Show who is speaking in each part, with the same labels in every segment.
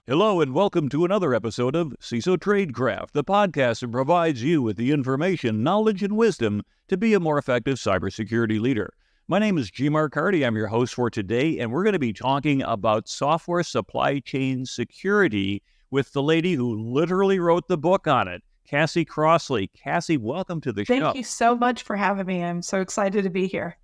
Speaker 1: Hello and welcome to another episode of CISO Tradecraft, the podcast that provides you with the information, knowledge, and wisdom to be a more effective cybersecurity leader. My name is G. Mark Hardy. I'm your host for today, and we're going to be talking about software supply chain security with the lady who literally wrote the book on it, Cassie Crossley. Cassie, welcome to the show.
Speaker 2: Thank you so much for having me. I'm so excited to be here.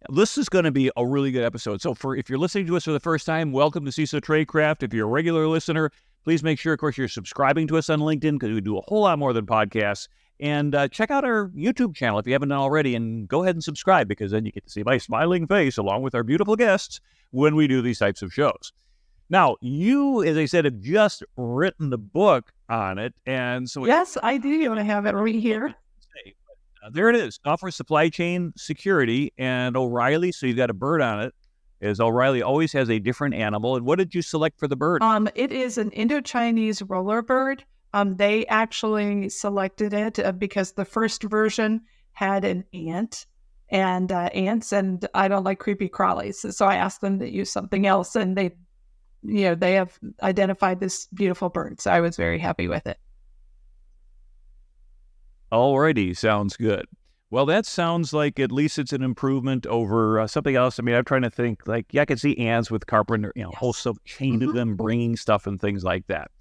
Speaker 1: This is going to be a really good episode. So if you're listening to us for the first time, welcome to CISO Tradecraft. If you're a regular listener, please make sure, of course, you're subscribing to us on LinkedIn because we do a whole lot more than podcasts. And check out our YouTube channel if you haven't done already, and go ahead and subscribe because then you get to see my smiling face along with our beautiful guests when we do these types of shows. Now, you, as I said, have just written the book on it. And so
Speaker 2: yes, I do. You want to have it right here?
Speaker 1: There it is, Software Supply Chain Security, and O'Reilly. So you've got a bird on it, as O'Reilly always has a different animal. And what did you select for the bird?
Speaker 2: It is an Indo-Chinese roller bird. They actually selected it because the first version had an ant and ants, and I don't like creepy crawlies. So I asked them to use something else, and they have identified this beautiful bird. So I was very happy with it.
Speaker 1: Alrighty, sounds good. Well, that sounds like at least it's an improvement over something else. I mean, I'm trying to think, I could see ants with carpenter,
Speaker 2: Yes.
Speaker 1: whole chain of them bringing stuff and things like that.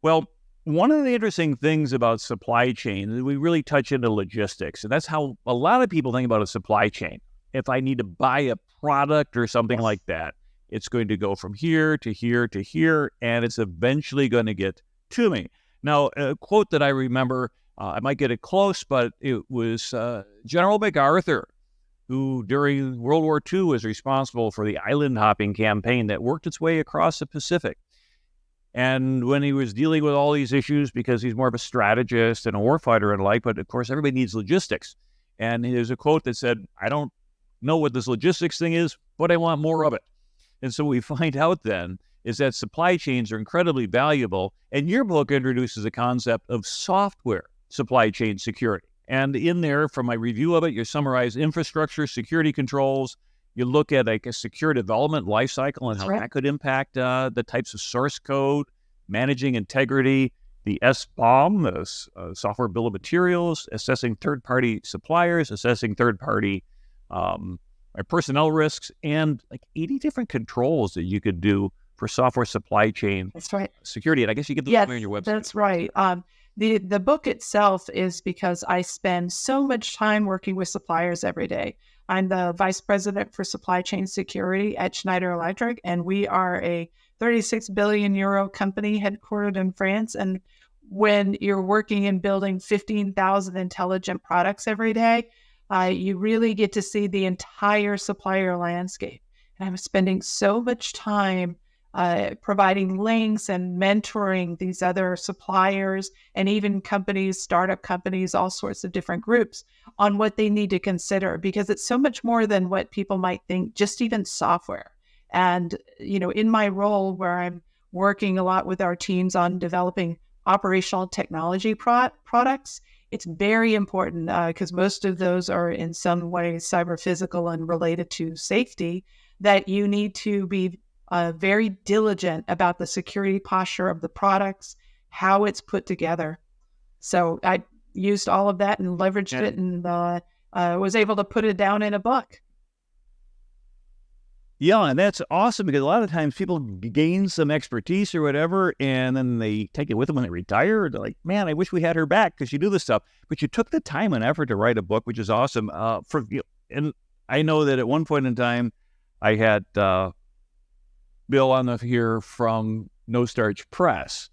Speaker 1: Well, one of the interesting things about supply chain is we really touch into logistics, and that's how a lot of people think about a supply chain. If I need to buy a product or something like that, it's going to go from here to here to here, and it's eventually going to get to me. Now, a quote that I remember, I might get it close, but it was General MacArthur, who during World War II was responsible for the island hopping campaign that worked its way across the Pacific. And when he was dealing with all these issues, because he's more of a strategist and a warfighter and like, but of course everybody needs logistics. And there's a quote that said, "I don't know what this logistics thing is, but I want more of it." And so we find out then is that supply chains are incredibly valuable. And your book introduces a concept of software supply chain security. And in there, from my review of it, you summarize infrastructure, security controls. You look at a secure development lifecycle and how that could impact the types of source code, managing integrity, the SBOM, the software bill of materials, assessing third-party suppliers, assessing third-party personnel risks, and 80 different controls that you could do for software supply chain security. And I guess you get those on your website.
Speaker 2: That's right. The book itself is because I spend so much time working with suppliers every day. I'm the vice president for supply chain security at Schneider Electric, and we are a 36 billion euro company headquartered in France. And when you're working and building 15,000 intelligent products every day, you really get to see the entire supplier landscape. And I'm spending so much time providing links and mentoring these other suppliers and even companies, startup companies, all sorts of different groups on what they need to consider, because it's so much more than what people might think, just even software. And, in my role where I'm working a lot with our teams on developing operational technology products, it's very important because most of those are in some way cyber physical and related to safety, that you need to be very diligent about the security posture of the products, how it's put together. So I used all of that and leveraged it and was able to put it down in a book.
Speaker 1: Yeah, and that's awesome because a lot of times people gain some expertise or whatever, and then they take it with them when they retire. They're like, "Man, I wish we had her back because she knew this stuff." But you took the time and effort to write a book, which is awesome. And I know that at one point in time, I had Bill on here from No Starch Press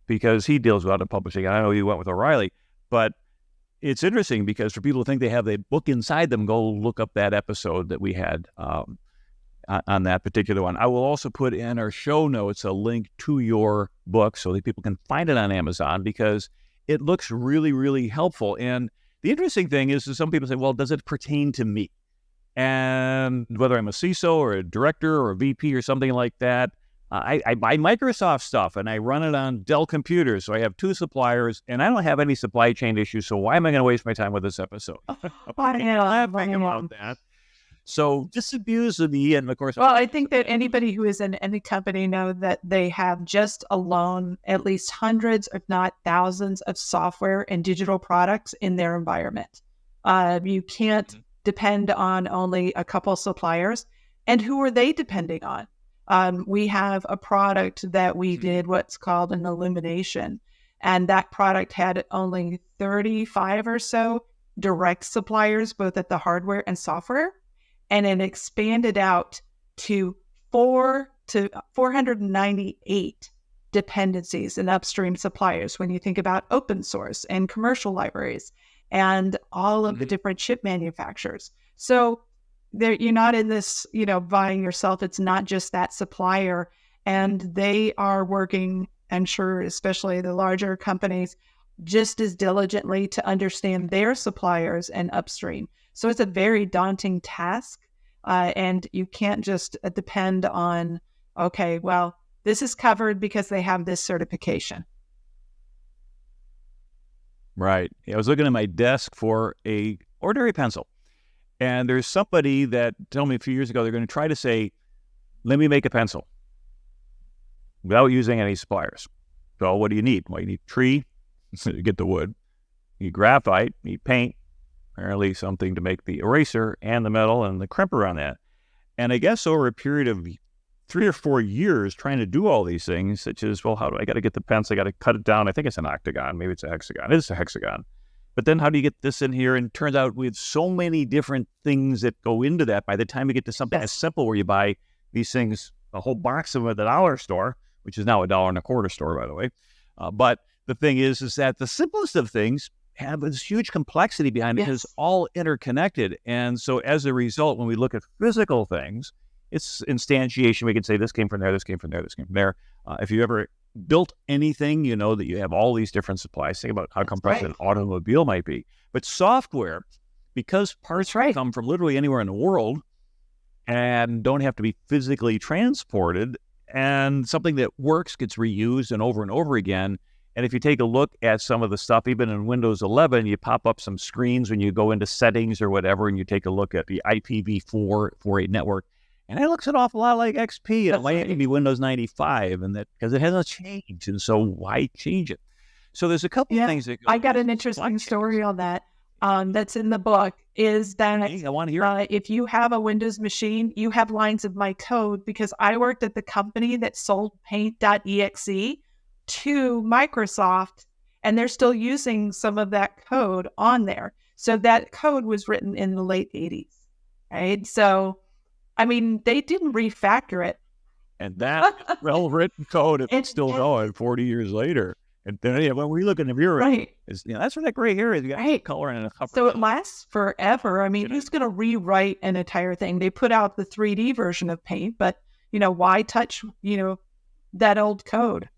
Speaker 1: because he deals with publishing. I know you went with O'Reilly, but it's interesting because for people who think they have a book inside them, go look up that episode that we had on that particular one. I will also put in our show notes a link to your book so that people can find it on Amazon because it looks really, really helpful. And the interesting thing is some people say, well, does it pertain to me? And whether I'm a CISO or a director or a VP or something like that, I buy Microsoft stuff and I run it on Dell computers. So I have two suppliers and I don't have any supply chain issues. So why am I going to waste my time with this episode?
Speaker 2: Laughing
Speaker 1: about that. So disabuse of me, and of course,
Speaker 2: Well, I think that anybody who is in any company know that they have just alone at least hundreds, if not thousands, of software and digital products in their environment. You can't depend on only a couple suppliers. And who are they depending on? We have a product that we did what's called an illumination, and that product had only 35 or so direct suppliers, both at the hardware and software. And it expanded out to 498 dependencies and upstream suppliers when you think about open source and commercial libraries and all of the different chip manufacturers. So you're not in this, buying yourself. It's not just that supplier. And they are working, I'm sure, especially the larger companies, just as diligently to understand their suppliers and upstream. So it's a very daunting task, and you can't just depend on, okay, well, this is covered because they have this certification.
Speaker 1: Right. I was looking at my desk for a ordinary pencil, and there's somebody that told me a few years ago they're going to try to say, let me make a pencil without using any suppliers. So what do you need? Well, you need tree to get the wood. You need graphite, you need paint, apparently something to make the eraser and the metal and the crimper on that. And I guess over a period of 3 or 4 years trying to do all these things, such as, well, how do I got to get the pencil? I got to cut it down. I think it's an octagon. Maybe it's a hexagon. It is a hexagon. But then how do you get this in here? And it turns out we have so many different things that go into that. By the time we get to something as simple where you buy these things, a whole box of them at the dollar store, which is now $1.25 store, by the way. But the thing is that the simplest of things have this huge complexity behind it because it's all interconnected. And so as a result, when we look at physical things, it's instantiation. We can say this came from there, this came from there, this came from there. If you ever built anything, you know that you have all these different supplies. Think about how complex an automobile might be. But software, because parts come from literally anywhere in the world and don't have to be physically transported, and something that works gets reused and over again. And if you take a look at some of the stuff, even in Windows 11, you pop up some screens when you go into settings or whatever, and you take a look at the IPv4 for a network. And it looks an awful lot like XP. And it might be Windows 95, and that because it hasn't changed. And so why change it? So there's a couple of things that go.
Speaker 2: I got an interesting story on that. That's in the book, is that
Speaker 1: I want to hear
Speaker 2: if you have a Windows machine, you have lines of my code, because I worked at the company that sold paint.exe to Microsoft, and they're still using some of that code on there. So that code was written in the late 80s, right? So, I mean, they didn't refactor it.
Speaker 1: And that well-written code is still going 40 years later. And then when we look in the mirror, that's where that gray hair is. You got color and a cover.
Speaker 2: So it lasts forever. I mean, who's going to rewrite an entire thing? They put out the 3D version of Paint, but, why touch, that old code?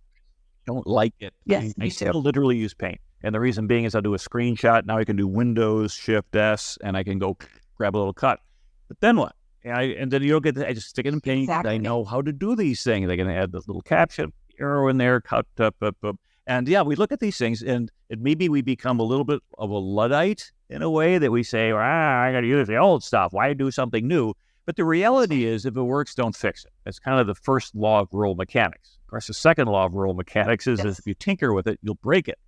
Speaker 1: Don't like it.
Speaker 2: Yes,
Speaker 1: I still literally use Paint. And the reason being is I'll do a screenshot. Now I can do Windows, Shift S, and I can go grab a little cut. But then what? And then you'll get I just stick it in Paint. Exactly. I know how to do these things. I can add this little caption, arrow in there, cut, up. And we look at these things, and maybe we become a little bit of a Luddite in a way that we say, I got to use the old stuff. Why do something new? But the reality is, if it works, don't fix it. That's kind of the first law of rural mechanics. Of course, the second law of rural mechanics is if you tinker with it, you'll break it.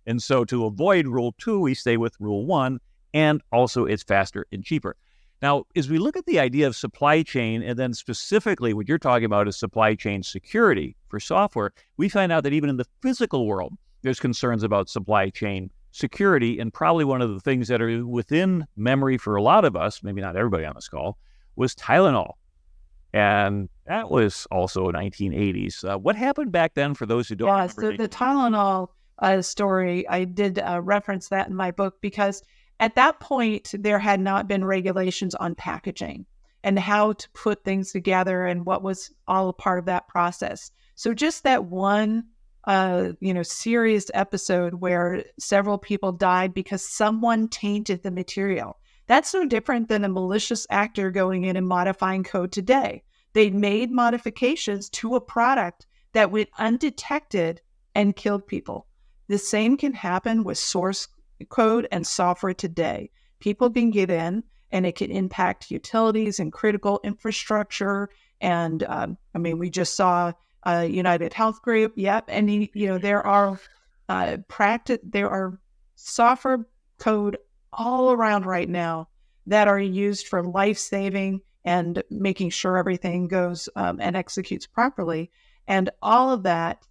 Speaker 1: And so to avoid rule 2, we stay with rule 1, and also it's faster and cheaper. Now, as we look at the idea of supply chain, and then specifically what you're talking about is supply chain security for software, we find out that even in the physical world, there's concerns about supply chain security. And probably one of the things that are within memory for a lot of us, maybe not everybody on this call, was Tylenol. And that was also 1980s. What happened back then for those who don't remember?
Speaker 2: So the Tylenol story, I did reference that in my book, because at that point, there had not been regulations on packaging and how to put things together and what was all a part of that process. So just that one, serious episode where several people died because someone tainted the material. That's no different than a malicious actor going in and modifying code today. They made modifications to a product that went undetected and killed people. The same can happen with source code and software today. People can get in and it can impact utilities and critical infrastructure. And we just saw United Health Group. Yep. And there are there are software code all around right now that are used for life-saving and making sure everything goes and executes properly. And all of that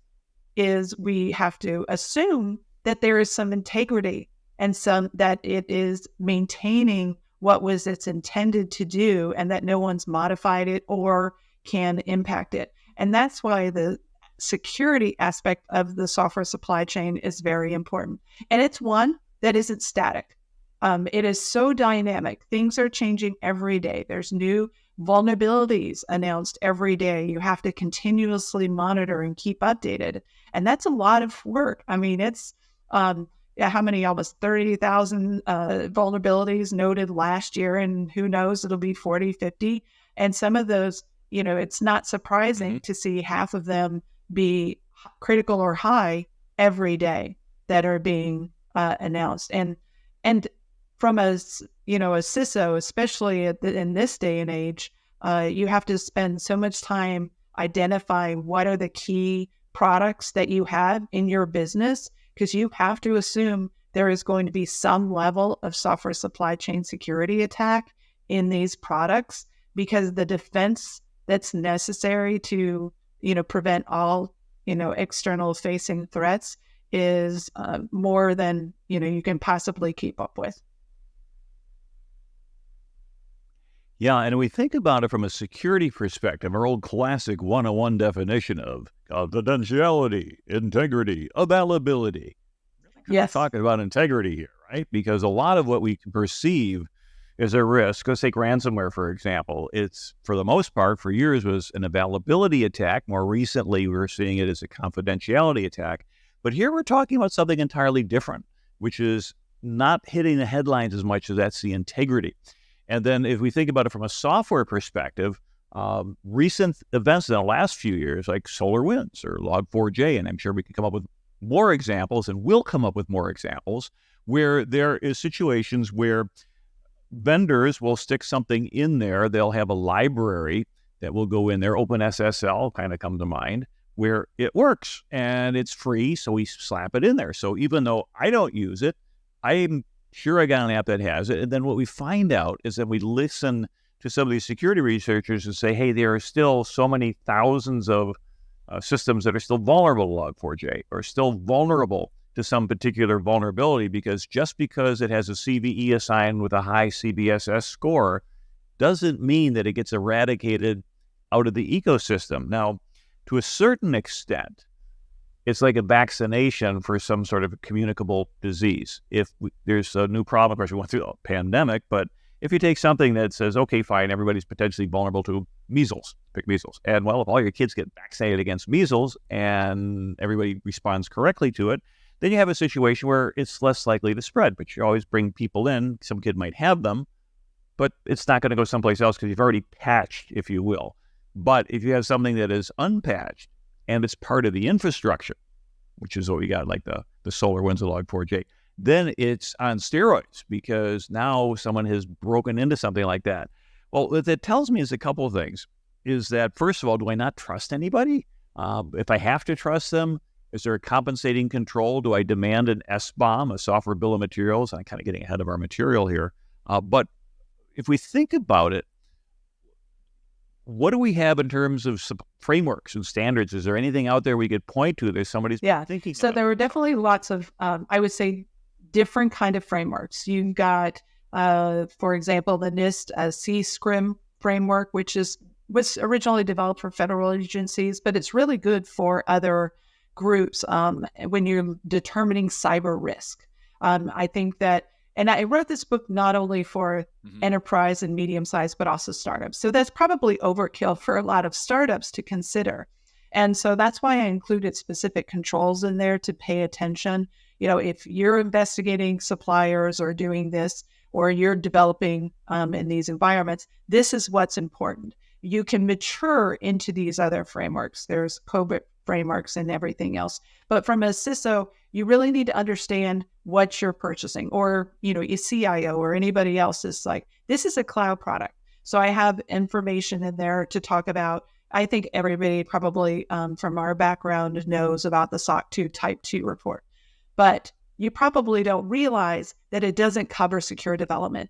Speaker 2: is, we have to assume that there is some integrity and that it is maintaining what was its intended to do, and that no one's modified it or can impact it. And that's why the security aspect of the software supply chain is very important. And it's one that isn't static. It is so dynamic. Things are changing every day. There's new vulnerabilities announced every day. You have to continuously monitor and keep updated. And that's a lot of work. It's how many, almost 30,000 vulnerabilities noted last year, and who knows, it'll be 40, 50. And some of those, it's not surprising to see half of them be critical or high every day that are being announced. And from a CISO, especially in this day and age, you have to spend so much time identifying what are the key products that you have in your business, because you have to assume there is going to be some level of software supply chain security attack in these products, because the defense that's necessary to prevent all external facing threats is more than you can possibly keep up with.
Speaker 1: Yeah, and we think about it from a security perspective, our old classic 101 definition of confidentiality, integrity, availability.
Speaker 2: Yes.
Speaker 1: We're talking about integrity here, right? Because a lot of what we can perceive is a risk. Let's take ransomware, for example. It's, for the most part, for years was an availability attack. More recently, we're seeing it as a confidentiality attack. But here we're talking about something entirely different, which is not hitting the headlines as much as that's the integrity. And then if we think about it from a software perspective, recent events in the last few years, like SolarWinds or Log4j, and I'm sure we can come up with more examples, and will come up with more examples, where there is situations where vendors will stick something in there. They'll have a library that will go in there, OpenSSL kind of come to mind, where it works and it's free, so we slap it in there. So even though I don't use it, I'm sure I got an app that has it. And then what we find out is that we listen to some of these security researchers and say, hey, there are still so many thousands of systems that are still vulnerable to Log4j, or still vulnerable to some particular vulnerability, because just because it has a CVE assigned with a high CBSS score doesn't mean that it gets eradicated out of the ecosystem. Now, to a certain extent, it's like a vaccination for some sort of communicable disease. If there's a new problem, of course, we went through a pandemic, but if you take something that says, okay, fine, everybody's potentially vulnerable to measles, pick measles. And well, if all your kids get vaccinated against measles and everybody responds correctly to it, then you have a situation where it's less likely to spread. But you always bring people in. Some kid might have them, but it's not going to go someplace else because you've already patched, if you will. But if you have something that is unpatched and it's part of the infrastructure, which is what we got, like the SolarWinds of Log4j, then it's on steroids, because now someone has broken into something like that. Well, what that tells me is a couple of things. Is that, first of all, do I not trust anybody? If I have to trust them, is there a compensating control? Do I demand an SBOM, a software bill of materials? I'm kind of getting ahead of our material here. But if we think about it, what do we have in terms of frameworks and standards? Is there anything out there we could point to that somebody's thinking
Speaker 2: So
Speaker 1: about?
Speaker 2: there were definitely lots of, I would say, different kind of frameworks. You've got, for example, the NIST CSCRM framework, which was originally developed for federal agencies, but it's really good for other groups when you're determining cyber risk. I think that, and I wrote this book not only for enterprise and medium-sized, but also startups. So that's probably overkill for a lot of startups to consider. And so that's why I included specific controls in there to pay attention. If you're investigating suppliers or doing this, or you're developing in these environments, this is what's important. You can mature into these other frameworks. There's COBIT frameworks and everything else. But from a CISO, you really need to understand what you're purchasing, or, your CIO or anybody else is like, this is a cloud product. So I have information in there to talk about. I think everybody probably from our background knows about the SOC 2 Type 2 report, but you probably don't realize that it doesn't cover secure development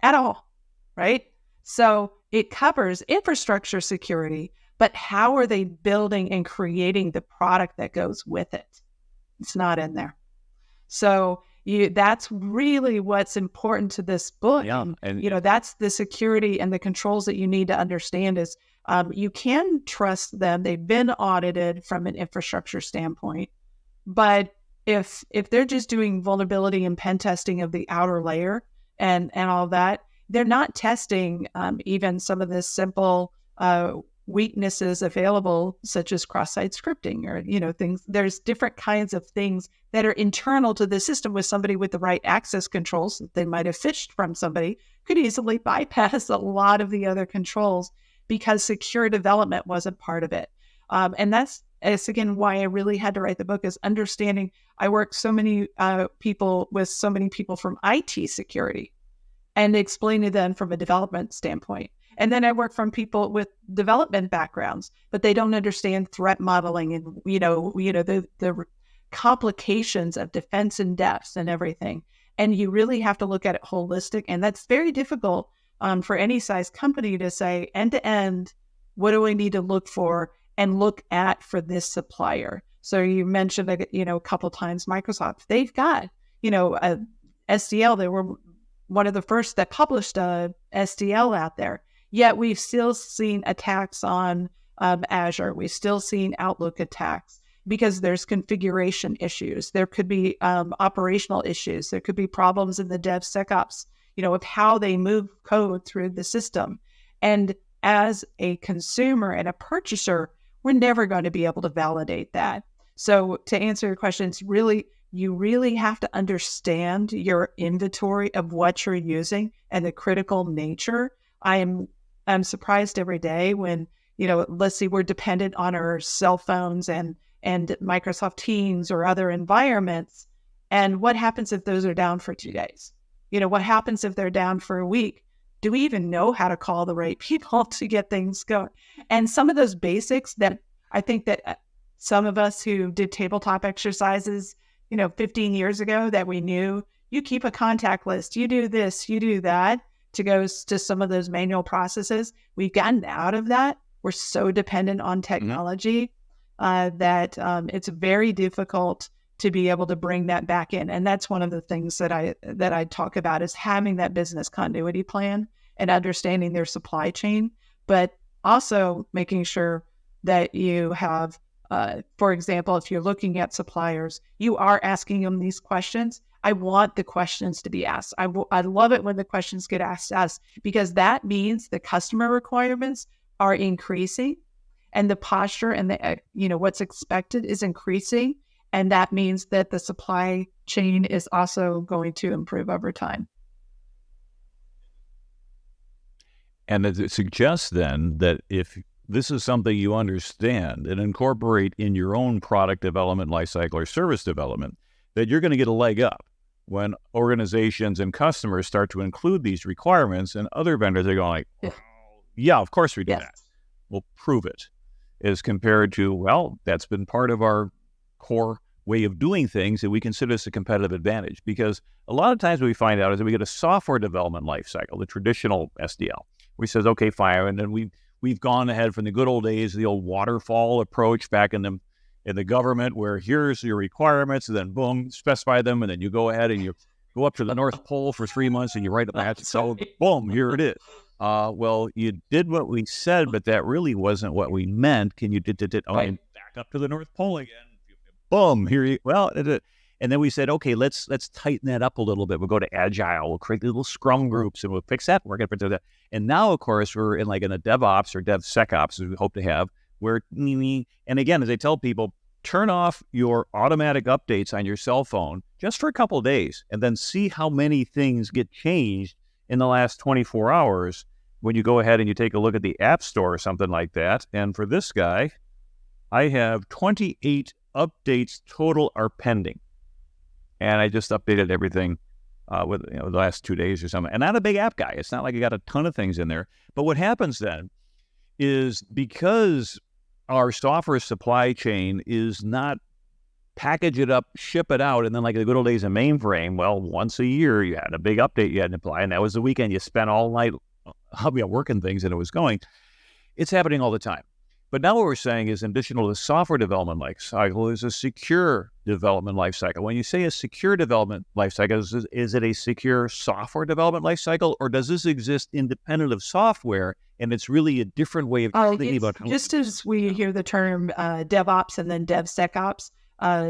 Speaker 2: at all, right? So it covers infrastructure security, but how are they building and creating the product that goes with it? It's not in there. So that's really what's important to this book.
Speaker 1: Yeah,
Speaker 2: and that's the security and the controls that you need to understand is you can trust them. They've been audited from an infrastructure standpoint, but if they're just doing vulnerability and pen testing of the outer layer and all that, they're not testing even some of the simple weaknesses available, such as cross-site scripting or things. There's different kinds of things that are internal to the system with somebody with the right access controls that they might have fished from somebody could easily bypass a lot of the other controls because secure development wasn't part of it. And that's again why I really had to write the book, is understanding. I work so many people with so many people from IT security and explain to them from a development standpoint. And then I work from people with development backgrounds, but they don't understand threat modeling and the complications of defense in depth and everything. And you really have to look at it holistic, and that's very difficult for any size company to say end to end. What do I need to look for and look at for this supplier? So you mentioned a couple of times Microsoft. They've got a SDL. They were one of the first that published a SDL out there. Yet we've still seen attacks on Azure. We've still seen Outlook attacks because there's configuration issues. There could be operational issues. There could be problems in the DevSecOps, of how they move code through the system. And as a consumer and a purchaser, we're never going to be able to validate that. So to answer your question, you really have to understand your inventory of what you're using and the critical nature. I'm surprised every day when, let's see, we're dependent on our cell phones and Microsoft Teams or other environments. And what happens if those are down for 2 days? What happens if they're down for a week? Do we even know how to call the right people to get things going? And some of those basics that I think that some of us who did tabletop exercises, 15 years ago, that we knew, you keep a contact list, you do this, you do that, to go to some of those manual processes. We've gotten out of that. We're so dependent on technology that it's very difficult to be able to bring that back in. And that's one of the things that I talk about, is having that business continuity plan and understanding their supply chain, but also making sure that you have, for example, if you're looking at suppliers, you are asking them these questions. I want the questions to be asked. I love it when the questions get asked to us, because that means the customer requirements are increasing and the posture and the what's expected is increasing. And that means that the supply chain is also going to improve over time.
Speaker 1: And it suggests then that if this is something you understand and incorporate in your own product development lifecycle or service development, that you're going to get a leg up when organizations and customers start to include these requirements, and other vendors are going like, yeah, of course we do that. We'll prove it, as compared to, well, that's been part of our core way of doing things, and we consider this a competitive advantage. Because a lot of times what we find out is that we get a software development lifecycle, the traditional SDL. We says, okay, fine, and then we've gone ahead from the good old days, the old waterfall approach back in the government, where here's your requirements, and then boom, specify them, and then you go ahead and you go up to the North Pole for 3 months and you write a patch. So boom, here it is. Well, you did what we said, but that really wasn't what we meant. Can you back up to the North Pole again? Boom, here you and then we said, okay, let's tighten that up a little bit. We'll go to Agile. We'll create little Scrum groups, and we'll fix that. We're going to do that. And now, of course, we're in a DevOps or DevSecOps, as we hope to have, where, and again, as I tell people, turn off your automatic updates on your cell phone just for a couple of days, and then see how many things get changed in the last 24 hours when you go ahead and you take a look at the App Store or something like that. And for this guy, I have 28 updates total are pending. And I just updated everything with the last 2 days or something. And I'm not a big app guy. It's not like I got a ton of things in there. But what happens then is because our software supply chain is not package it up, ship it out, and then like the good old days of mainframe, well, once a year you had a big update you had to apply, and that was the weekend you spent all night working things and it was going. It's happening all the time. But now what we're saying is, in addition to the software development life cycle, is a secure development life cycle. When you say a secure development life cycle, is it a secure software development life cycle, or does this exist independent of software, and it's really a different way of thinking about how
Speaker 2: just as we hear the term DevOps and then DevSecOps,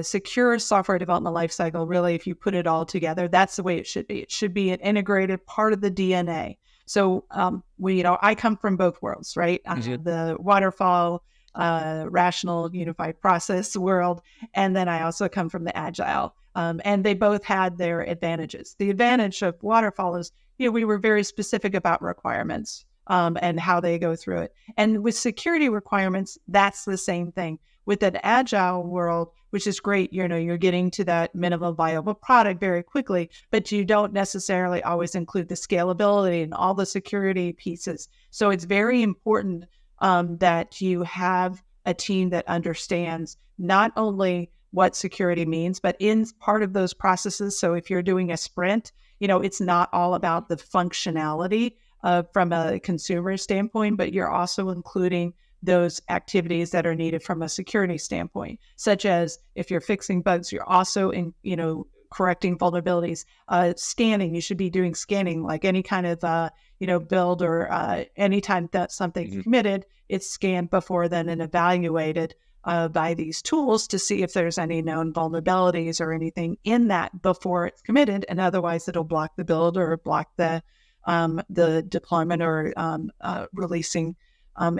Speaker 2: secure software development lifecycle, really, if you put it all together, that's the way it should be. It should be an integrated part of the DNA. So I come from both worlds, right? The waterfall, rational, unified process world, and then I also come from the Agile. And they both had their advantages. The advantage of waterfall is, we were very specific about requirements and how they go through it. And with security requirements, that's the same thing. With an Agile world, which is great, you're getting to that minimum viable product very quickly, but you don't necessarily always include the scalability and all the security pieces. So it's very important that you have a team that understands not only what security means, but in part of those processes. So if you're doing a sprint, it's not all about the functionality from a consumer standpoint, but you're also including those activities that are needed from a security standpoint, such as if you're fixing bugs, you're also correcting vulnerabilities. Scanning, you should be doing scanning, like any kind of build or anytime that something's committed, it's scanned before then and evaluated by these tools to see if there's any known vulnerabilities or anything in that before it's committed, and otherwise it'll block the build or block the deployment or releasing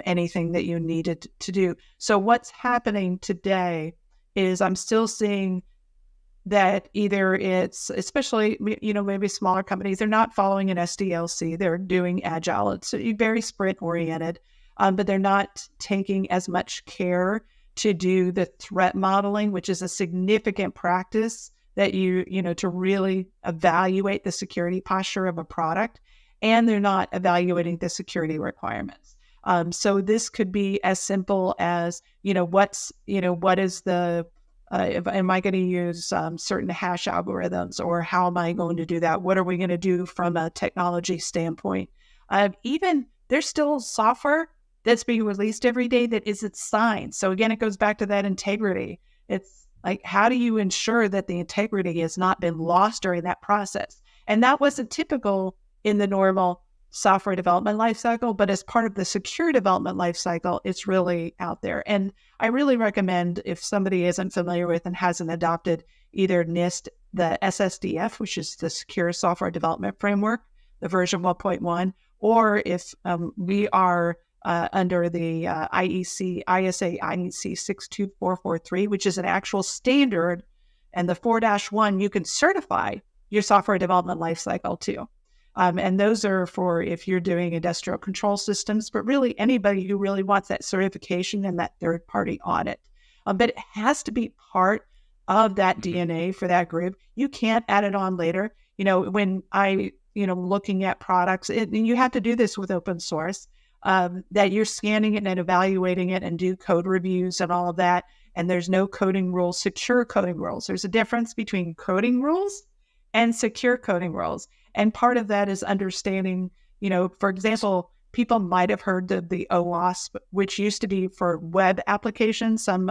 Speaker 2: anything that you needed to do. So what's happening today is I'm still seeing that either it's, especially, maybe smaller companies, they're not following an SDLC, they're doing Agile. It's very sprint oriented, but they're not taking as much care to do the threat modeling, which is a significant practice that to really evaluate the security posture of a product, and they're not evaluating the security requirements. So this could be as simple as, what is the, am I going to use certain hash algorithms, or how am I going to do that? What are we going to do from a technology standpoint? Even there's still software that's being released every day that isn't signed. So again, it goes back to that integrity. It's like, how do you ensure that the integrity has not been lost during that process? And that wasn't typical in the normal software development lifecycle, but as part of the secure development lifecycle, it's really out there. And I really recommend, if somebody isn't familiar with and hasn't adopted either NIST, the SSDF, which is the Secure Software Development Framework, the version 1.1, or if we are under the ISA IEC 62443, which is an actual standard, and the 4-1, you can certify your software development lifecycle too. And those are for if you're doing industrial control systems, but really anybody who really wants that certification and that third-party audit. But it has to be part of that DNA for that group. You can't add it on later. When looking at products, and you have to do this with open source, that you're scanning it and evaluating it and do code reviews and all of that. And there's no coding rules, secure coding rules. There's a difference between coding rules and secure coding rules. And part of that is understanding, for example, people might have heard of the OWASP, which used to be for web applications, some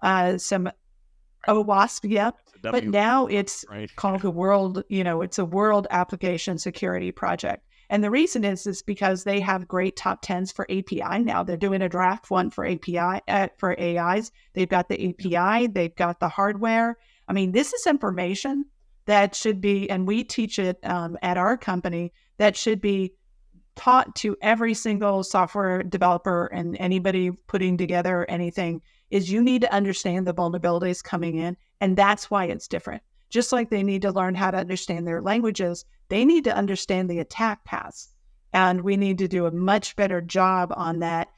Speaker 2: OWASP, yeah. But now it's called the world, it's a world application security project. And the reason is because they have great top 10s for API now. They're doing a draft one for API, for AIs. They've got the API, they've got the hardware. I mean, this is information that should be, and we teach it at our company, that should be taught to every single software developer and anybody putting together anything, is you need to understand the vulnerabilities coming in. And that's why it's different. Just like they need to learn how to understand their languages, they need to understand the attack paths. And we need to do a much better job on that.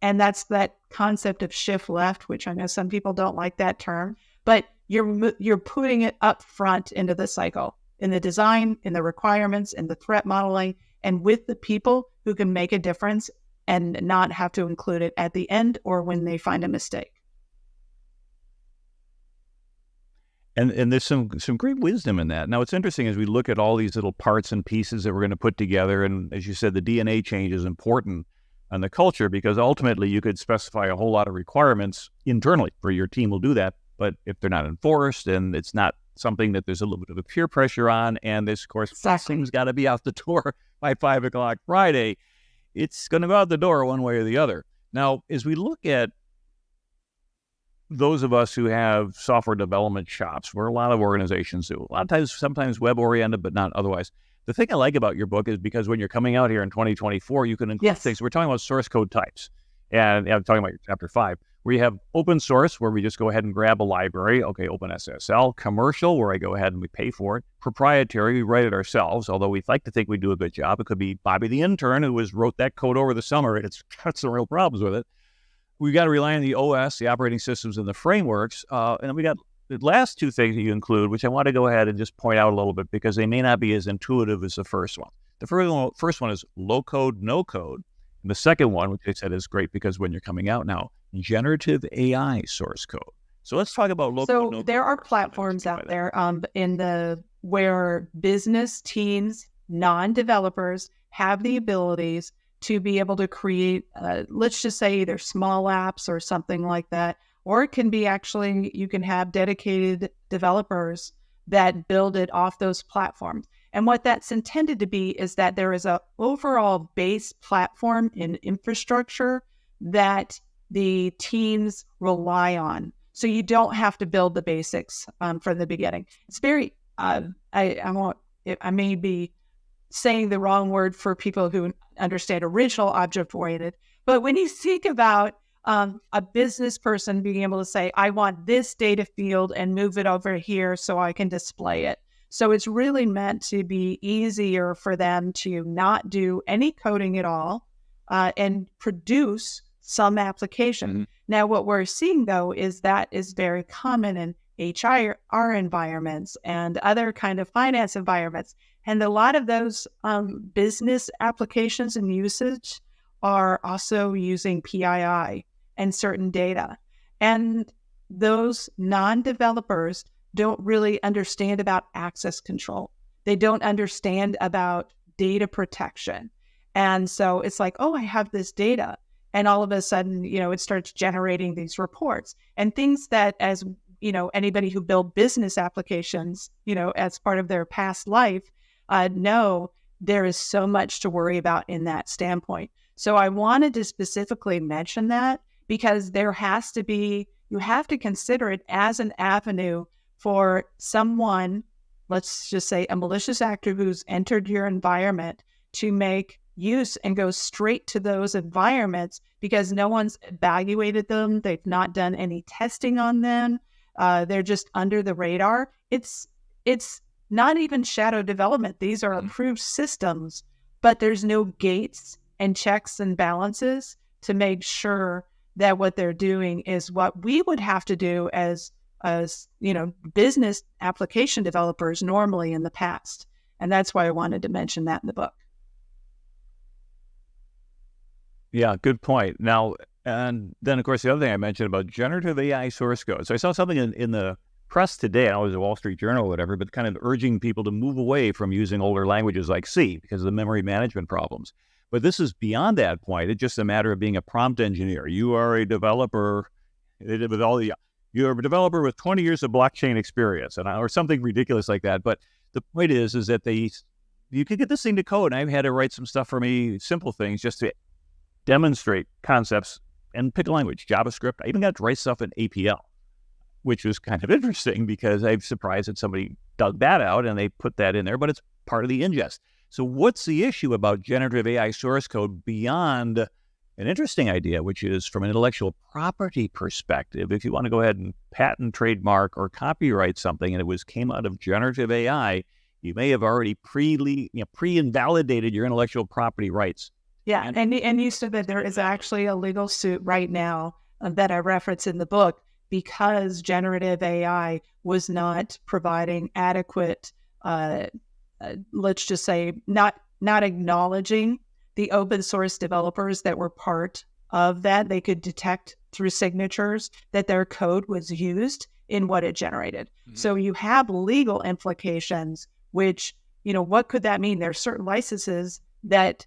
Speaker 2: And that's that concept of shift left, which I know some people don't like that term, but you're putting it up front into the cycle, in the design, in the requirements, in the threat modeling, and with the people who can make a difference and not have to include it at the end or when they find a mistake.
Speaker 1: And there's some great wisdom in that. Now, it's interesting as we look at all these little parts and pieces that we're going to put together, and as you said, the DNA change is important on the culture because ultimately you could specify a whole lot of requirements internally where your team will do that, but if they're not enforced and it's not something that there's a little bit of a peer pressure on, and this, of course, thing's got to be out the door by 5 o'clock Friday, it's going to go out the door one way or the other. Now, as we look at those of us who have software development shops, where a lot of organizations do, a lot of times, sometimes web-oriented, but not otherwise. The thing I like about your book is because when you're coming out here in 2024, you can include things. We're talking about source code types. And I'm talking about your chapter 5, where you have open source, where we just go ahead and grab a library. Okay, OpenSSL. Commercial, where I go ahead and we pay for it. Proprietary, we write it ourselves, although we'd like to think we do a good job. It could be Bobby the intern who wrote that code over the summer, and it's got some real problems with it. We've got to rely on the OS, the operating systems, and the frameworks. And then we got the last two things that you include, which I want to go ahead and just point out a little bit because they may not be as intuitive as the first one. The first one is low code, no code. And the second one, which I said is great because when you're coming out now, generative AI source code. So let's talk about low code, no code.
Speaker 2: So there are platforms out there where business teams, non-developers have the abilities to be able to create, let's just say either small apps or something like that, or it can be actually, you can have dedicated developers that build it off those platforms. And what that's intended to be is that there is an overall base platform and infrastructure that the teams rely on. So you don't have to build the basics from the beginning. It's very, I may be saying the wrong word for people who understand original object-oriented, but when you think about a business person being able to say, I want this data field and move it over here so I can display it. So it's really meant to be easier for them to not do any coding at all and produce some application. Mm-hmm. Now, what we're seeing, though, is that is very common in HR environments and other kind of finance environments. And a lot of those business applications and usage are also using PII and certain data. And those non-developers don't really understand about access control. They don't understand about data protection. And so it's like, oh, I have this data. And all of a sudden, it starts generating these reports and things that, as anybody who build business applications, as part of their past life, know there is so much to worry about in that standpoint. So I wanted to specifically mention that because you have to consider it as an avenue for someone, let's just say a malicious actor who's entered your environment, to make use and go straight to those environments because no one's evaluated them. They've not done any testing on them. They're just under the radar. It's not even shadow development. These are approved systems, but there's no gates and checks and balances to make sure that what they're doing is what we would have to do as business application developers normally in the past. And that's why I wanted to mention that in the book.
Speaker 1: Yeah, good point. Now, and then, of course, the other thing I mentioned about generative AI source code. So I saw something in the press today, I was a Wall Street Journal or whatever, but kind of urging people to move away from using older languages like C because of the memory management problems. But this is beyond that point. It's just a matter of being a prompt engineer. You are a developer you're a developer with 20 years of blockchain experience or something ridiculous like that. But the point is that you could get this thing to code. And I've had to write some stuff for me, simple things, just to demonstrate concepts and pick a language, JavaScript. I even got to write stuff in APL, which was kind of interesting because I'm surprised that somebody dug that out and they put that in there, but it's part of the ingest. So what's the issue about generative AI source code beyond an interesting idea, which is from an intellectual property perspective? If you want to go ahead and patent, trademark, or copyright something and it came out of generative AI, you may have already pre-invalidated your intellectual property rights.
Speaker 2: Yeah, and you said that there is actually a legal suit right now that I reference in the book because generative AI was not providing adequate, let's just say, not acknowledging the open source developers that were part of that. They could detect through signatures that their code was used in what it generated. So you have legal implications, which, what could that mean? There's certain licenses that,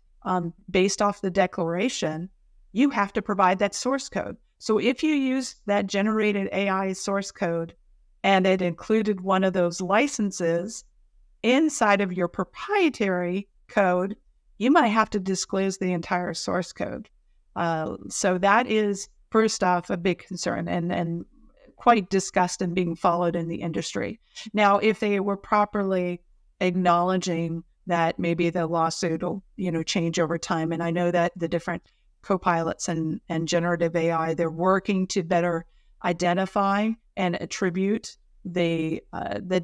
Speaker 2: based off the declaration, you have to provide that source code. So if you use that generated AI source code and it included one of those licenses inside of your proprietary code, you might have to disclose the entire source code. So that is, first off, a big concern and quite discussed and being followed in the industry. Now, if they were properly acknowledging that maybe the lawsuit will, change over time, and I know that the different copilots and generative AI, they're working to better identify and attribute the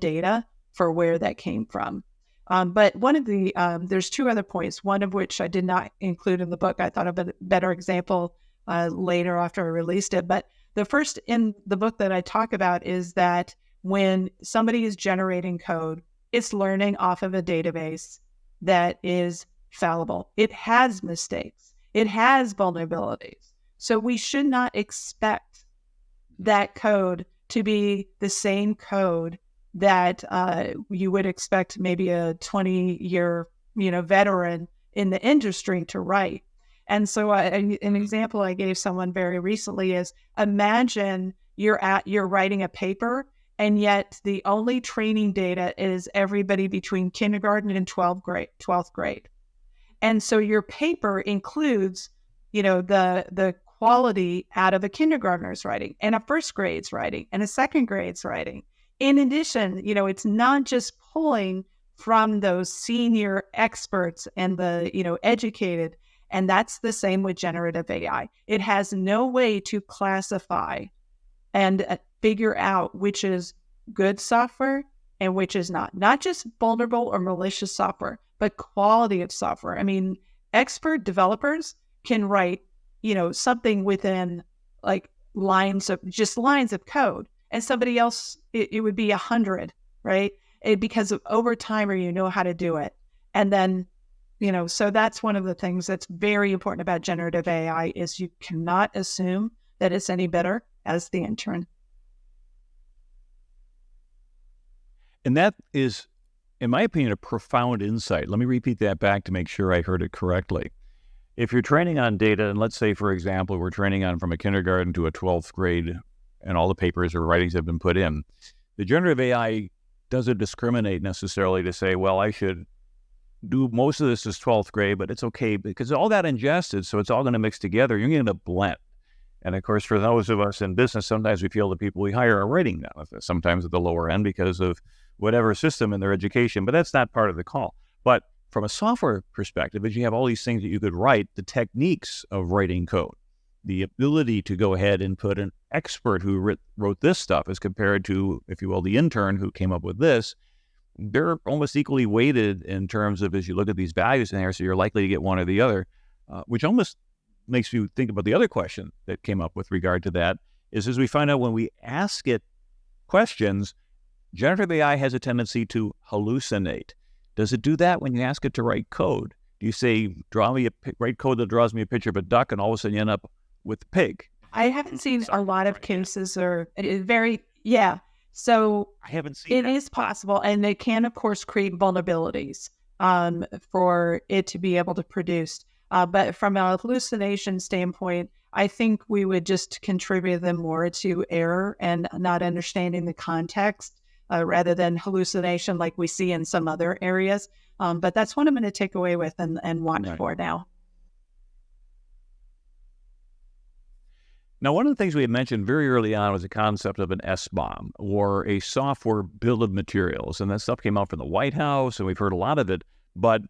Speaker 2: data for where that came from. But one of the, there's two other points, one of which I did not include in the book. I thought of a better example later after I released it. But the first in the book that I talk about is that when somebody is generating code, it's learning off of a database that is fallible. It has mistakes. It has vulnerabilities. So we should not expect that code to be the same code that you would expect maybe a 20-year, veteran in the industry to write. And so an example I gave someone very recently is, imagine you're writing a paper, and yet the only training data is everybody between kindergarten and 12th grade. And so your paper includes, the quality out of a kindergartner's writing and a first grade's writing and a second grade's writing. In addition, it's not just pulling from those senior experts and the, educated. And that's the same with generative AI. It has no way to classify and figure out which is good software and which is not just vulnerable or malicious software, but quality of software. I mean, expert developers can write, something within like lines of code, and somebody else, it would be 100, right? Because of over time, or you know how to do it. And then, so that's one of the things that's very important about generative AI is you cannot assume that it's any better as the intern.
Speaker 1: And that is, in my opinion, a profound insight. Let me repeat that back to make sure I heard it correctly. If you're training on data, and let's say, for example, we're training on from a kindergarten to a 12th grade, and all the papers or writings have been put in, the generative AI doesn't discriminate necessarily to say, well, I should do most of this as 12th grade, but it's okay because all got ingested, so it's all going to mix together. You're going to blend. And of course, for those of us in business, sometimes we feel the people we hire are writing that, sometimes at the lower end because of whatever system in their education, but that's not part of the call. But from a software perspective, as you have all these things that you could write, the techniques of writing code, the ability to go ahead and put an expert who wrote this stuff as compared to, if you will, the intern who came up with this, they're almost equally weighted in terms of, as you look at these values in there, so you're likely to get one or the other, which almost makes you think about the other question that came up with regard to that, is as we find out when we ask it questions, generative AI has a tendency to hallucinate. Does it do that when you ask it to write code? Do you say, write code that draws me a picture of a duck, and all of a sudden you end up with a pig?
Speaker 2: I haven't seen a lot of cases, or yeah. So
Speaker 1: I haven't seen
Speaker 2: it is possible, and it can, of course, create vulnerabilities for it to be able to produce. But from a hallucination standpoint, I think we would just contribute them more to error and not understanding the context rather than hallucination like we see in some other areas. But that's what I'm going to take away with and watch for now.
Speaker 1: Now, one of the things we had mentioned very early on was the concept of an SBOM, or a software bill of materials. And that stuff came out from the White House, and we've heard a lot of it. But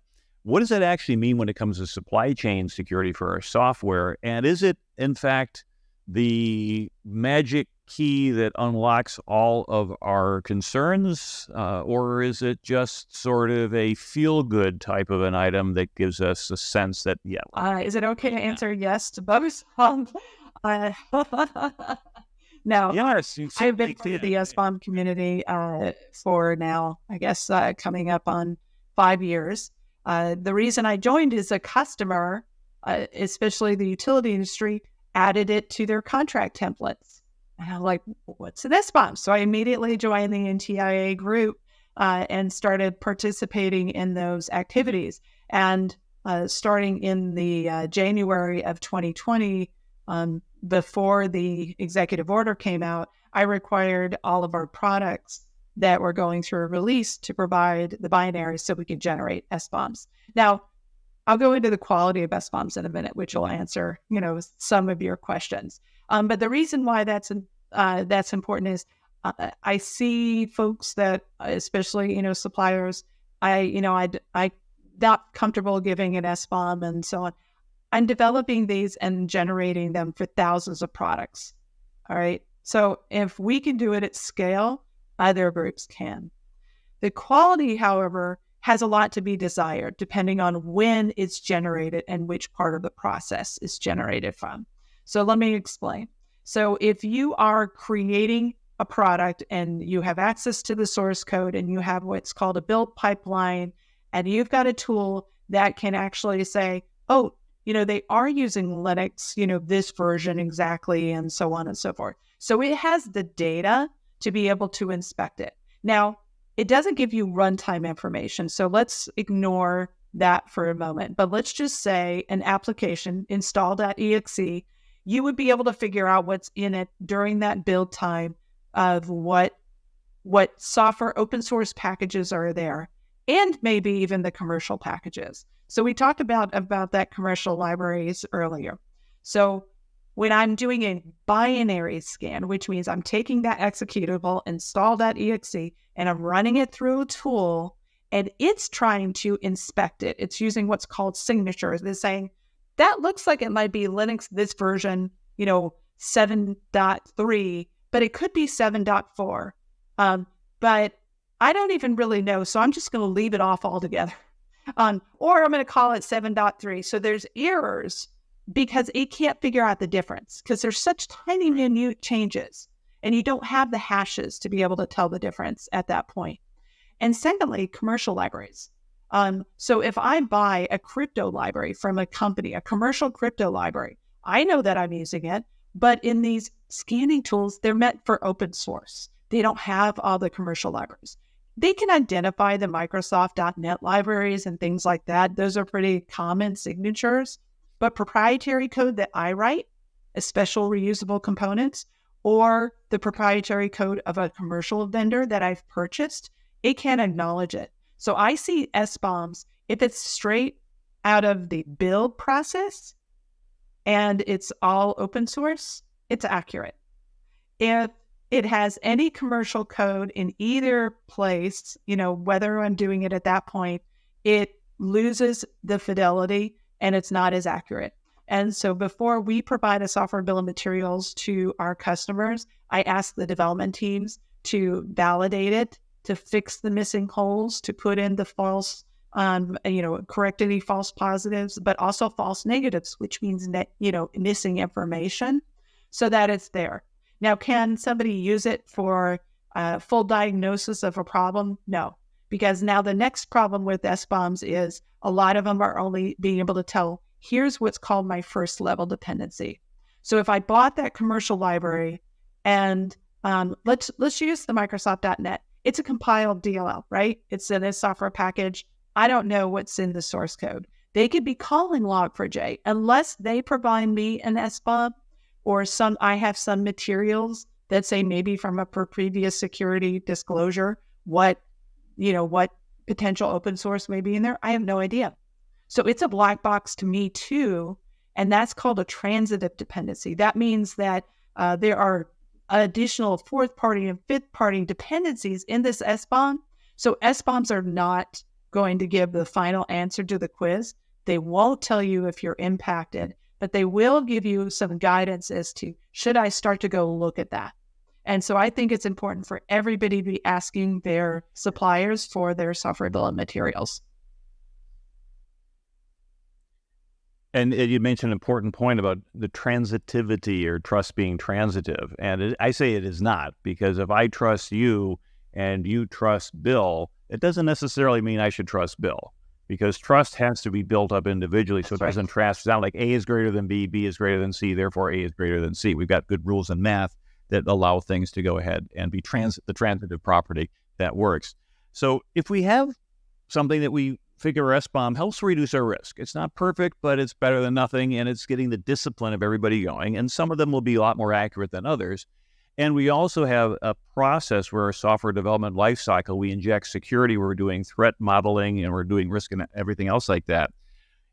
Speaker 1: what does that actually mean when it comes to supply chain security for our software? And is it, in fact, the magic key that unlocks all of our concerns? Or is it just sort of a feel-good type of an item that gives us a sense that,
Speaker 2: Is it okay to answer yes to both? Now,
Speaker 1: Yes, you
Speaker 2: I've been
Speaker 1: certainly
Speaker 2: part of the
Speaker 1: did.
Speaker 2: SBOM community for now, I guess, coming up on 5 years. The reason I joined is a customer, especially the utility industry, added it to their contract templates. And I'm like, what's an SBOM? So I immediately joined the NTIA group and started participating in those activities. And starting in the January of 2020, before the executive order came out, I required all of our products that were going through a release to provide the binaries so we could generate SBOMs. Now, I'll go into the quality of SBOMs in a minute, which will answer, some of your questions. But the reason why that's important is I see folks that, especially, suppliers, I not comfortable giving an SBOM and so on. I'm developing these and generating them for thousands of products. All right. So if we can do it at scale, other groups can. The quality, however, has a lot to be desired depending on when it's generated and which part of the process is generated from. So let me explain. So if you are creating a product and you have access to the source code and you have what's called a build pipeline, and you've got a tool that can actually say, oh, they are using Linux, this version exactly, and so on and so forth. So it has the data to be able to inspect it. Now, it doesn't give you runtime information, so let's ignore that for a moment. But let's just say an application, install.exe, you would be able to figure out what's in it during that build time of what software open source packages are there, and maybe even the commercial packages. So we talked about that commercial libraries earlier. So when I'm doing a binary scan, which means I'm taking that executable, install.exe, and I'm running it through a tool, and it's trying to inspect it. It's using what's called signatures. It's saying, that looks like it might be Linux, this version, 7.3, but it could be 7.4. But I don't even really know, so I'm just going to leave it off altogether. Or I'm going to call it 7.3. So there's errors because it can't figure out the difference because there's such tiny minute changes and you don't have the hashes to be able to tell the difference at that point. And secondly, commercial libraries. So if I buy a crypto library from a company, a commercial crypto library, I know that I'm using it, but in these scanning tools, they're meant for open source. They don't have all the commercial libraries. They can identify the Microsoft.NET libraries and things like that. Those are pretty common signatures. But proprietary code that I write, a special reusable components, or the proprietary code of a commercial vendor that I've purchased, it can't acknowledge it. So I see SBOMs, if it's straight out of the build process and it's all open source, it's accurate. If it has any commercial code in either place, whether I'm doing it at that point, it loses the fidelity and it's not as accurate. And so before we provide a software bill of materials to our customers, I ask the development teams to validate it, to fix the missing holes, to put in the false, correct any false positives, but also false negatives, which means that, missing information so that it's there. Now, can somebody use it for full diagnosis of a problem? No, because now the next problem with SBOMs is a lot of them are only being able to tell, here's what's called my first level dependency. So if I bought that commercial library and let's use the Microsoft.NET. It's a compiled DLL, right? It's in a software package. I don't know what's in the source code. They could be calling log4j unless they provide me an SBOM. Or I have some materials that say maybe from a previous security disclosure, what potential open source may be in there. I have no idea. So it's a black box to me too. And that's called a transitive dependency. That means that there are additional fourth party and fifth party dependencies in this SBOM. So SBOMs are not going to give the final answer to the quiz. They won't tell you if you're impacted, but they will give you some guidance as to, should I start to go look at that? And so I think it's important for everybody to be asking their suppliers for their software bill of materials.
Speaker 1: And you mentioned an important point about the transitivity or trust being transitive. And I say it is not, because if I trust you and you trust Bill, it doesn't necessarily mean I should trust Bill, because trust has to be built up individually. So it doesn't transfer down like A is greater than B, B is greater than C, therefore A is greater than C. We've got good rules in math that allow things to go ahead and be the transitive property that works. So if we have something that we figure SBOM helps reduce our risk. It's not perfect, but it's better than nothing, and it's getting the discipline of everybody going. And some of them will be a lot more accurate than others. And we also have a process where our software development lifecycle, we inject security, we're doing threat modeling, and we're doing risk and everything else like that.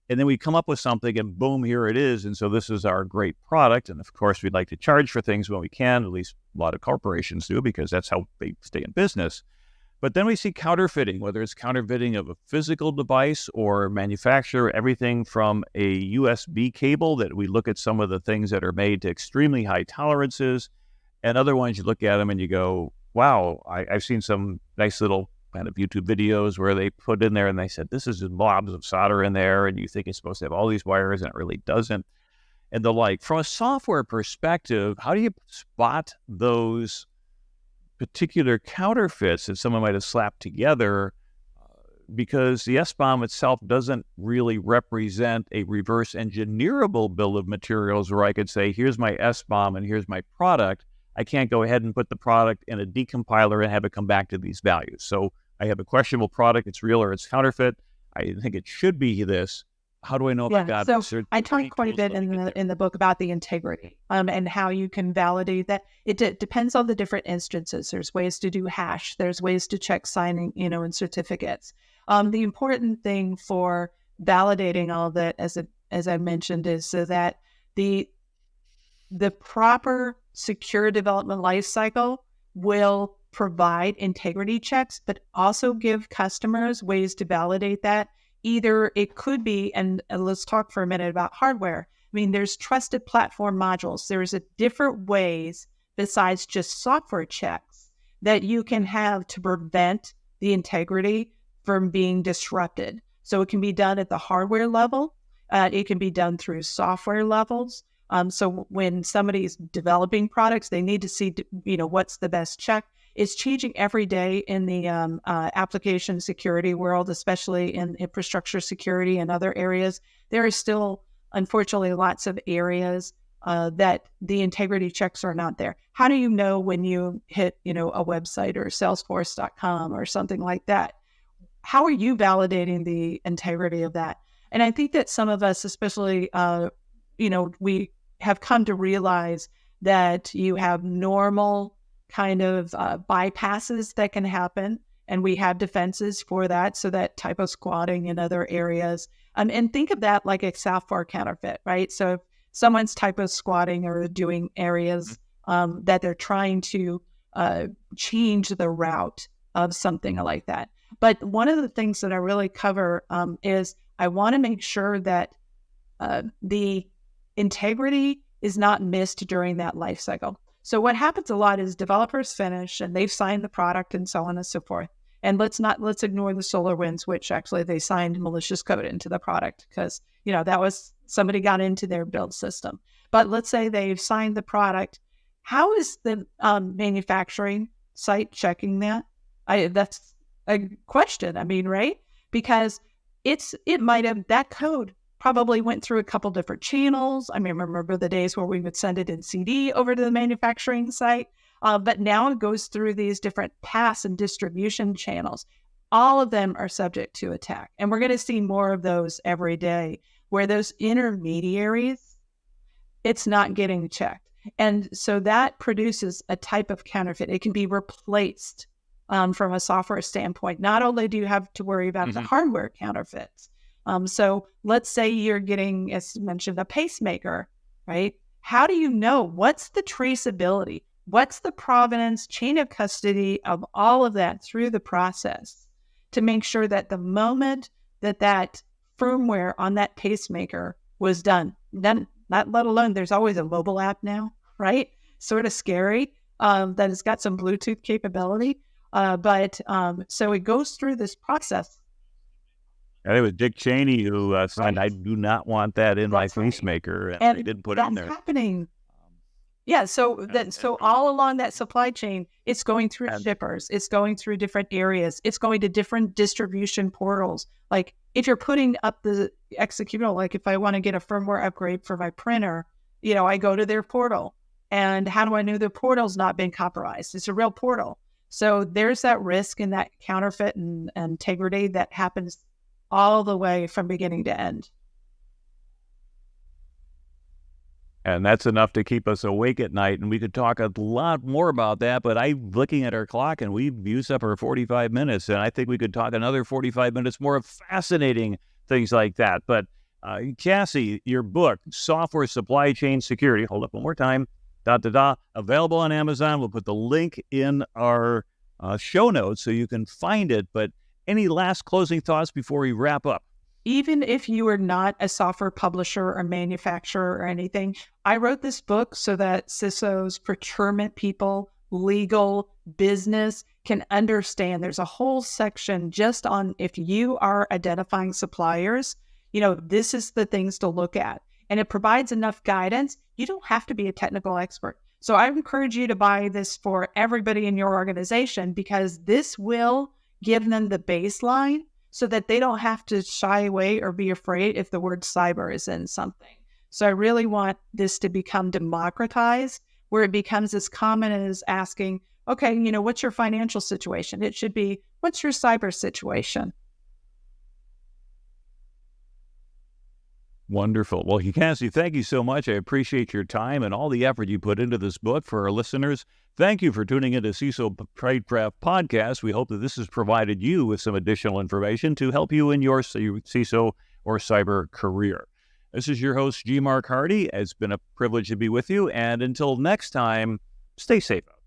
Speaker 1: And then we come up with something, and boom, here it is. And so this is our great product. And of course, we'd like to charge for things when we can, at least a lot of corporations do, because that's how they stay in business. But then we see counterfeiting, whether it's counterfeiting of a physical device or manufacture everything from a USB cable, that we look at some of the things that are made to extremely high tolerances. And other ones, you look at them and you go, wow, I've seen some nice little kind of YouTube videos where they put in there and they said, this is blobs of solder in there. And you think it's supposed to have all these wires and it really doesn't. And the like. From a software perspective, how do you spot those particular counterfeits that someone might have slapped together, because the SBOM itself doesn't really represent a reverse engineerable bill of materials where I could say, here's my SBOM and here's my product. I can't go ahead and put the product in a decompiler and have it come back to these values. So I have a questionable product, it's real or it's counterfeit. I think it should be this. How do I know if I got this?
Speaker 2: So I talk quite a bit in the book about the integrity and how you can validate that. It depends on the different instances. There's ways to do hash. There's ways to check signing, and certificates. The important thing for validating all of that, as I mentioned, is so that the proper secure development lifecycle will provide integrity checks, but also give customers ways to validate that. Either it could be, and let's talk for a minute about hardware. I mean, there's trusted platform modules. There's a different ways besides just software checks that you can have to prevent the integrity from being disrupted. So it can be done at the hardware level. It can be done through software levels. So when somebody's developing products, they need to see, what's the best check. It's changing every day in the application security world, especially in infrastructure security and other areas. There are still, unfortunately, lots of areas that the integrity checks are not there. How do you know when you hit, a website or Salesforce.com or something like that? How are you validating the integrity of that? And I think that some of us, especially, we have come to realize that you have normal kind of bypasses that can happen, and we have defenses for that, so that type of squatting in other areas. And think of that like a software counterfeit, right? So if someone's type of squatting or doing areas that they're trying to change the route of something like that. But one of the things that I really cover is I want to make sure that the integrity is not missed during that life cycle. So what happens a lot is developers finish and they've signed the product and so on and so forth. And let's ignore the SolarWinds, which actually they signed malicious code into the product because, that was somebody got into their build system. But let's say they've signed the product. How is the manufacturing site checking that? That's a question. I mean, right? Because it might have, that code probably went through a couple different channels. I mean, remember the days where we would send it in CD over to the manufacturing site, but now it goes through these different pass and distribution channels. All of them are subject to attack. And we're going to see more of those every day where those intermediaries, it's not getting checked. And so that produces a type of counterfeit. It can be replaced from a software standpoint. Not only do you have to worry about the hardware counterfeits, so let's say you're getting, as mentioned, a pacemaker, right? How do you know? What's the traceability? What's the provenance, chain of custody of all of that through the process to make sure that the moment that firmware on that pacemaker was done, then not let alone, there's always a mobile app now, right? Sort of scary that it's got some Bluetooth capability. But so it goes through this process.
Speaker 1: And it was Dick Cheney who signed, I do not want that in my pacemaker, and they didn't put it in there.
Speaker 2: That's happening. Yeah, so all along that supply chain, it's going through shippers, it's going through different areas, it's going to different distribution portals. Like if you're putting up the executable, like if I want to get a firmware upgrade for my printer, I go to their portal. And how do I know their portal's not been compromised? It's a real portal. So there's that risk and that counterfeit and integrity that happens all the way from beginning to end.
Speaker 1: And that's enough to keep us awake at night. And we could talk a lot more about that, but I'm looking at our clock and we've used up our 45 minutes. And I think we could talk another 45 minutes more of fascinating things like that. But Cassie, your book, Software Supply Chain Security, hold up one more time, available on Amazon. We'll put the link in our show notes so you can find it. But any last closing thoughts before we wrap up?
Speaker 2: Even if you are not a software publisher or manufacturer or anything, I wrote this book so that CISOs, procurement people, legal, business can understand. There's a whole section just on if you are identifying suppliers, this is the things to look at. And it provides enough guidance. You don't have to be a technical expert. So I encourage you to buy this for everybody in your organization because this will give them the baseline so that they don't have to shy away or be afraid if the word cyber is in something. So I really want this to become democratized, where it becomes as common as asking, okay, what's your financial situation? It should be, what's your cyber situation?
Speaker 3: Wonderful. Well, Cassie, thank you so much. I appreciate your time and all the effort you put into this book for our listeners. Thank you for tuning into CISO Tradecraft podcast. We hope that this has provided you with some additional information to help you in your CISO or cyber career. This is your host, G. Mark Hardy. It's been a privilege to be with you. And until next time, stay safe out there.